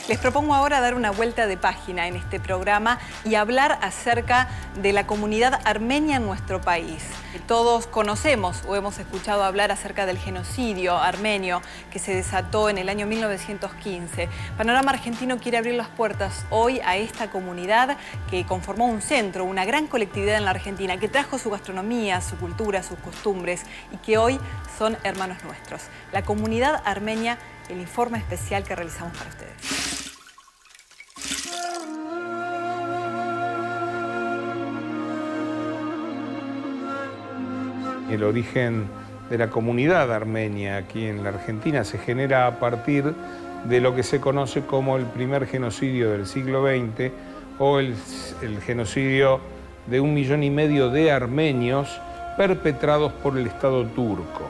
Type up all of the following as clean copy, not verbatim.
Les propongo ahora dar una vuelta de página en este programa y hablar acerca de la comunidad armenia en nuestro país. Todos conocemos o hemos escuchado hablar acerca del genocidio armenio que se desató en el año 1915. Panorama Argentino quiere abrir las puertas hoy a esta comunidad que conformó un centro, una gran colectividad en la Argentina, que trajo su gastronomía, su cultura, sus costumbres y que hoy son hermanos nuestros. La comunidad armenia, el informe especial que realizamos para ustedes. El origen de la comunidad armenia aquí en la Argentina se genera a partir de lo que se conoce como el primer genocidio del siglo XX o el genocidio de 1,5 millones de armenios perpetrados por el Estado turco.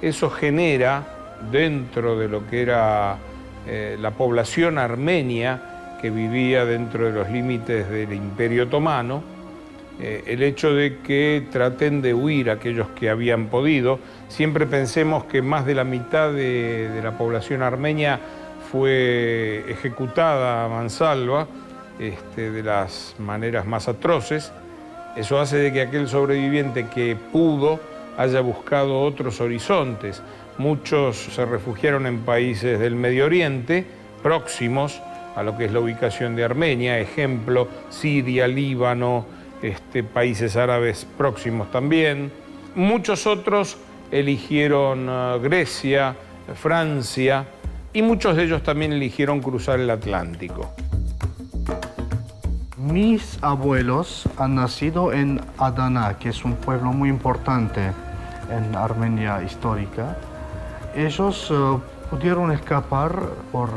Eso genera, dentro de lo que era la población armenia que vivía dentro de los límites del Imperio Otomano, el hecho de que traten de huir aquellos que habían podido. Siempre pensemos que más de la mitad de la población armenia fue ejecutada a mansalva de las maneras más atroces. Eso hace de que aquel sobreviviente que pudo haya buscado otros horizontes. Muchos se refugiaron en países del Medio Oriente, próximos a lo que es la ubicación de Armenia, ejemplo, Siria, Líbano, países árabes próximos también. Muchos otros eligieron Grecia, Francia, y muchos de ellos también eligieron cruzar el Atlántico. Mis abuelos han nacido en Adana, que es un pueblo muy importante en Armenia histórica. Ellos pudieron escapar por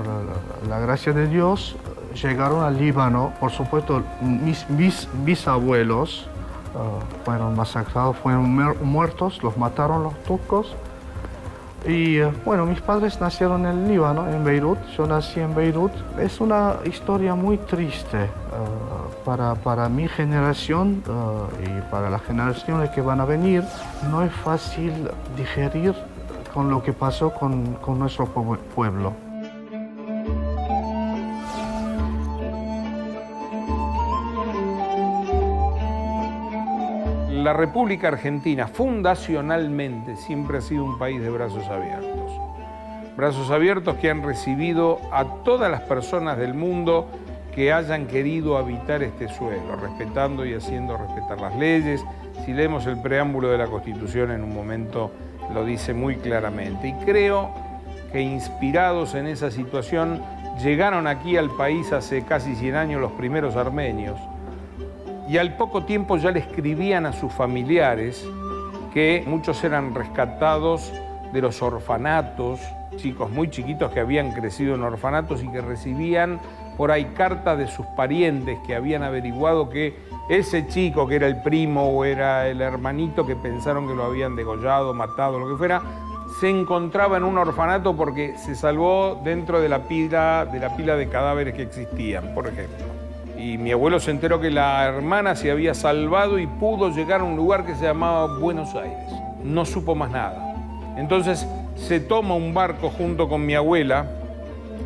la gracia de Dios, llegaron al Líbano. Por supuesto, mis bisabuelos fueron masacrados, fueron muertos, los mataron los turcos. Y bueno, mis padres nacieron en el Líbano, en Beirut. Yo nací en Beirut. Es una historia muy triste para mi generación y para las generaciones que van a venir. No es fácil digerir con lo que pasó con nuestro pueblo. La República Argentina, fundacionalmente, siempre ha sido un país de brazos abiertos. Brazos abiertos que han recibido a todas las personas del mundo que hayan querido habitar este suelo, respetando y haciendo respetar las leyes. Si leemos el preámbulo de la Constitución, en un momento lo dice muy claramente. Y creo que inspirados en esa situación, llegaron aquí al país hace casi 100 años los primeros armenios. Y al poco tiempo ya le escribían a sus familiares que muchos eran rescatados de los orfanatos, chicos muy chiquitos que habían crecido en orfanatos y que recibían por ahí cartas de sus parientes que habían averiguado que ese chico que era el primo o era el hermanito que pensaron que lo habían degollado, matado, lo que fuera, se encontraba en un orfanato porque se salvó dentro de la pila de cadáveres que existían, por ejemplo. Y mi abuelo se enteró que la hermana se había salvado y pudo llegar a un lugar que se llamaba Buenos Aires. No supo más nada. Entonces se toma un barco junto con mi abuela,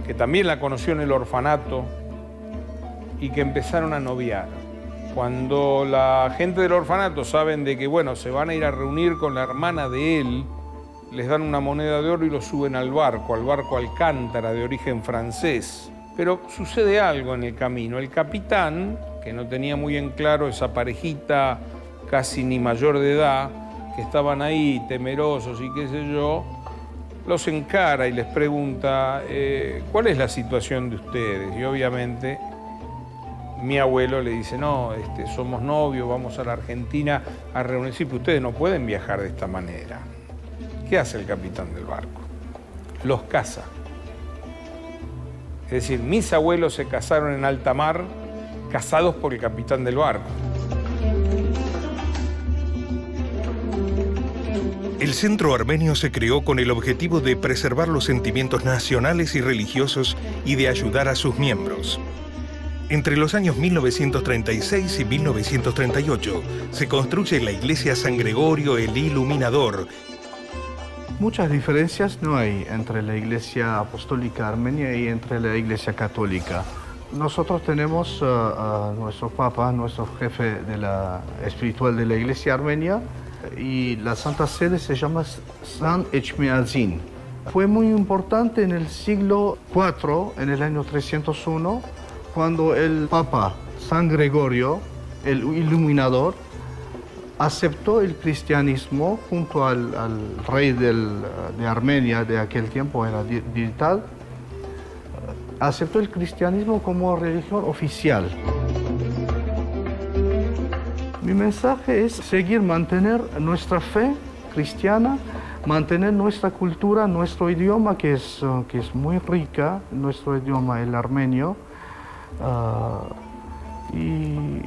que también la conoció en el orfanato, y que empezaron a noviar. Cuando la gente del orfanato saben de que, bueno, se van a ir a reunir con la hermana de él, les dan una moneda de oro y lo suben al barco Alcántara, de origen francés. Pero sucede algo en el camino. El capitán, que no tenía muy en claro esa parejita casi ni mayor de edad, que estaban ahí temerosos y qué sé yo, los encara y les pregunta, ¿cuál es la situación de ustedes? Y obviamente mi abuelo le dice, no, somos novios, vamos a la Argentina a reunirse, sí, pero ustedes no pueden viajar de esta manera. ¿Qué hace el capitán del barco? Los casa. Es decir, mis abuelos se casaron en alta mar, casados por el capitán del barco. El Centro Armenio se creó con el objetivo de preservar los sentimientos nacionales y religiosos y de ayudar a sus miembros. Entre los años 1936 y 1938 se construye la iglesia San Gregorio el Iluminador. Muchas diferencias no hay entre la Iglesia Apostólica Armenia y entre la Iglesia Católica. Nosotros tenemos a nuestro Papa, nuestro jefe espiritual de la Iglesia Armenia, y la Santa Sede se llama San Echmiadzin. Fue muy importante en el siglo IV, en el año 301, cuando el Papa San Gregorio, el Iluminador, aceptó el cristianismo junto al rey de Armenia de aquel tiempo, era Digital, aceptó el cristianismo como religión oficial. Mi mensaje es mantener nuestra fe cristiana, mantener nuestra cultura, nuestro idioma, que es muy rica, nuestro idioma, el armenio, y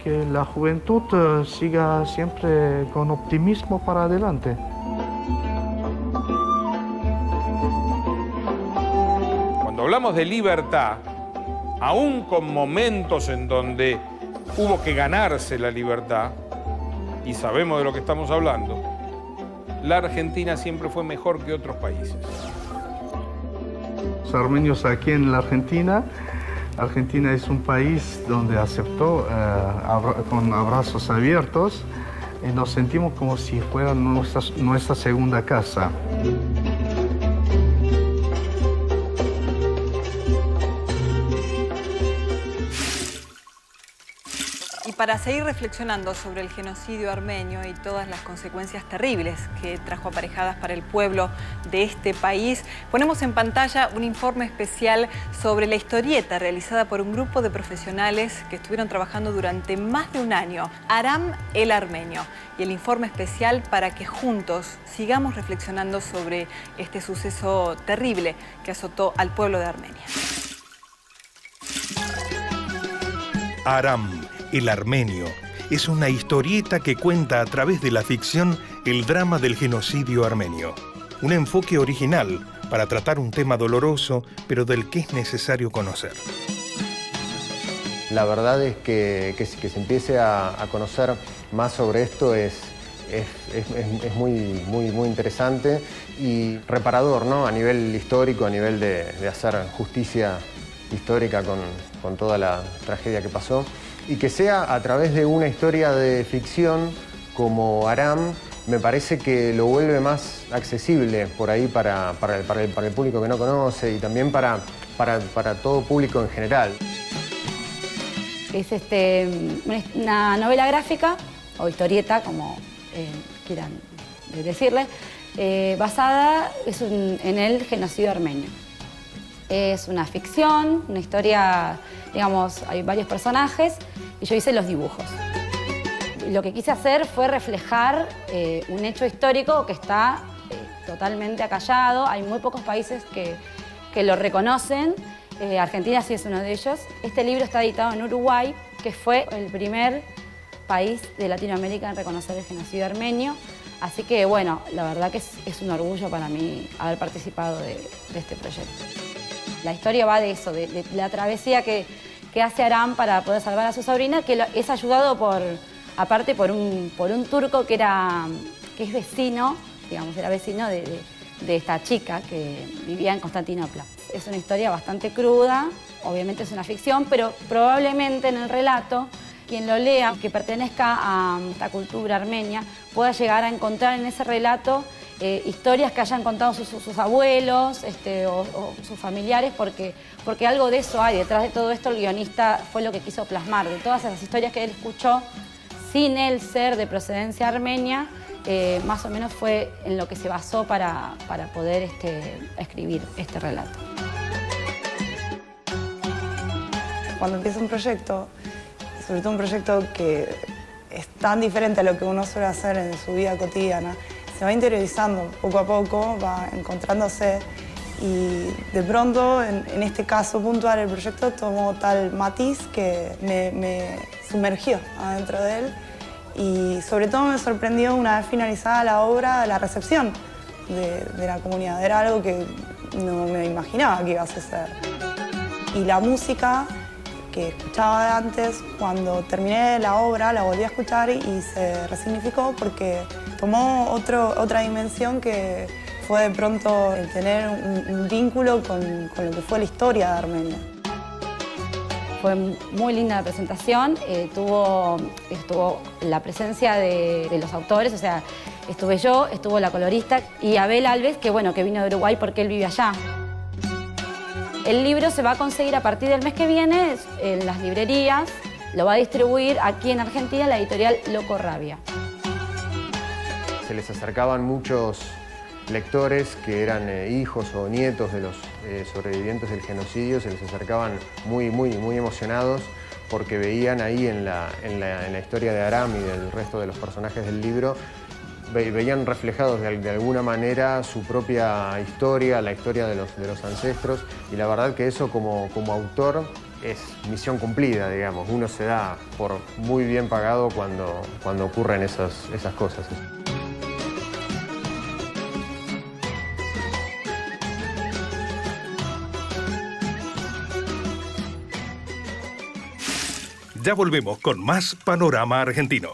que la juventud siga siempre con optimismo para adelante. Cuando hablamos de libertad, aún con momentos en donde hubo que ganarse la libertad, y sabemos de lo que estamos hablando, la Argentina siempre fue mejor que otros países. Los armenios aquí en la Argentina es un país donde aceptó con abrazos abiertos y nos sentimos como si fuera nuestra segunda casa. Y para seguir reflexionando sobre el genocidio armenio y todas las consecuencias terribles que trajo aparejadas para el pueblo de este país, ponemos en pantalla un informe especial sobre la historieta realizada por un grupo de profesionales que estuvieron trabajando durante más de un año, Aram el Armenio, y el informe especial para que juntos sigamos reflexionando sobre este suceso terrible que azotó al pueblo de Armenia. Aram el Armenio es una historieta que cuenta a través de la ficción el drama del genocidio armenio. Un enfoque original para tratar un tema doloroso, pero del que es necesario conocer. La verdad es que se empiece a conocer más sobre esto es muy interesante y reparador, ¿no? A nivel histórico, a nivel de hacer justicia histórica con toda la tragedia que pasó. Y que sea a través de una historia de ficción como Aram, me parece que lo vuelve más accesible por ahí para el público que no conoce y también para todo público en general. Es una novela gráfica o historieta, como quieran decirle, basada en el genocidio armenio. Es una ficción, una historia, digamos, hay varios personajes y yo hice los dibujos. Lo que quise hacer fue reflejar un hecho histórico que está totalmente acallado. Hay muy pocos países que lo reconocen. Argentina sí es uno de ellos. Este libro está editado en Uruguay, que fue el primer país de Latinoamérica en reconocer el genocidio armenio. Así que, bueno, la verdad que es un orgullo para mí haber participado de este proyecto. La historia va de eso, de la travesía que hace Aram para poder salvar a su sobrina, que es ayudado aparte por un turco que es vecino, digamos, era vecino de esta chica que vivía en Constantinopla. Es una historia bastante cruda, obviamente es una ficción, pero probablemente en el relato, quien lo lea, que pertenezca a esta cultura armenia, pueda llegar a encontrar en ese relato historias que hayan contado sus abuelos o sus familiares, porque algo de eso hay. Detrás de todo esto el guionista fue lo que quiso plasmar. De todas esas historias que él escuchó, sin él ser de procedencia armenia, más o menos fue en lo que se basó para poder escribir este relato. Cuando empieza un proyecto, sobre todo un proyecto que es tan diferente a lo que uno suele hacer en su vida cotidiana, se va interiorizando poco a poco, va encontrándose y de pronto, en este caso puntual, el proyecto tomó tal matiz que me sumergió adentro de él y sobre todo me sorprendió una vez finalizada la obra, la recepción de la comunidad. Era algo que no me imaginaba que iba a suceder. Y la música que escuchaba antes, cuando terminé la obra, la volví a escuchar y se resignificó porque tomó otra dimensión que fue de pronto el tener un vínculo con lo que fue la historia de Armenia. Fue muy linda la presentación, estuvo la presencia de los autores, o sea, estuve yo, estuvo la colorista y Abel Alves, que bueno, que vino de Uruguay porque él vive allá. El libro se va a conseguir a partir del mes que viene en las librerías, lo va a distribuir aquí en Argentina la editorial Loco Rabia. Se les acercaban muchos lectores que eran hijos o nietos de los sobrevivientes del genocidio, se les acercaban muy emocionados porque veían ahí en la historia de Aram y del resto de los personajes del libro, veían reflejados de alguna manera su propia historia, la historia de los ancestros, y la verdad que eso como autor es misión cumplida, digamos. Uno se da por muy bien pagado cuando ocurren esas cosas. Ya volvemos con más Panorama Argentino.